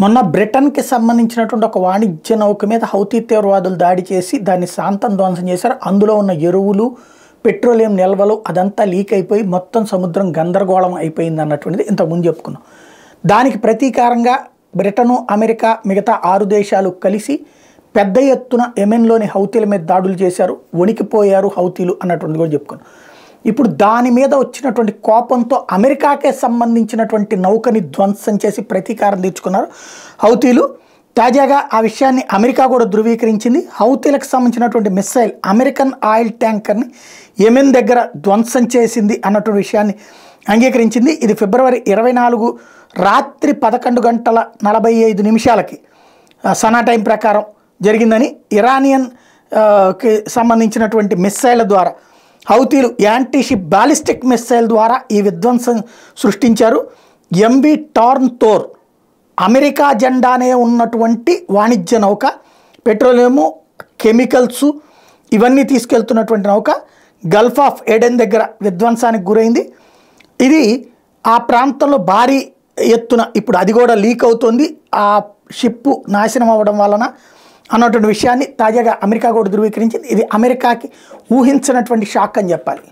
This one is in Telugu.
మొన్న బ్రిటన్కి సంబంధించినటువంటి ఒక వాణిజ్య నౌక మీద హౌతీ తీవ్రవాదులు దాడి చేసి దాన్ని శాంతం ధ్వంసం చేశారు. అందులో ఉన్న ఎరువులు, పెట్రోలియం నిల్వలు అదంతా లీక్ అయిపోయి మొత్తం సముద్రం గందరగోళం అయిపోయింది అన్నటువంటిది ఇంతకుముందు చెప్పుకున్నాం. దానికి ప్రతీకారంగా బ్రిటను, అమెరికా, మిగతా 6 దేశాలు కలిసి పెద్ద ఎత్తున యెమెన్లోని హౌతీల మీద దాడులు చేశారు. వణికిపోయారు హౌతీలు అన్నటువంటిది కూడా చెప్పుకున్నాం. ఇప్పుడు దాని మీద వచ్చినటువంటి కోపంతో అమెరికాకే సంబంధించినటువంటి నౌకని ధ్వంసం చేసి ప్రతీకారం తీర్చుకున్నారు హౌతీలు. తాజాగా ఆ విషయాన్ని అమెరికా కూడా ధృవీకరించింది. హౌతీలకు సంబంధించినటువంటి మిస్సైల్ అమెరికన్ ఆయిల్ ట్యాంకర్ని యెమెన్ దగ్గర ధ్వంసం చేసింది అన్నటువంటి విషయాన్ని అంగీకరించింది. ఇది ఫిబ్రవరి 24 రాత్రి 11:45 సనా టైం ప్రకారం జరిగిందని, ఇరానియన్ కి సంబంధించినటువంటి మిస్సైల్ ద్వారా హౌతీలు యాంటీషిప్ బాలిస్టిక్ మిస్సైల్ ద్వారా ఈ విధ్వంసం సృష్టించారు. ఎంవి టార్న్ థోర్ అమెరికా జెండానే ఉన్నటువంటి వాణిజ్య నౌక, పెట్రోలియము, కెమికల్స్ ఇవన్నీ తీసుకెళ్తున్నటువంటి నౌక గల్ఫ్ ఆఫ్ ఏడెన్ దగ్గర విధ్వంసానికి గురైంది. ఇది ఆ ప్రాంతంలో భారీ ఎత్తున ఇప్పుడు అది కూడా లీక్ అవుతుంది, ఆ షిప్ నాశనం అవ్వడం వలన అన్నటువంటి విషయాన్ని తాజాగా అమెరికా కూడా ధృవీకరించింది. ఇది అమెరికాకి ఊహించినటువంటి షాక్ అని చెప్పాలి.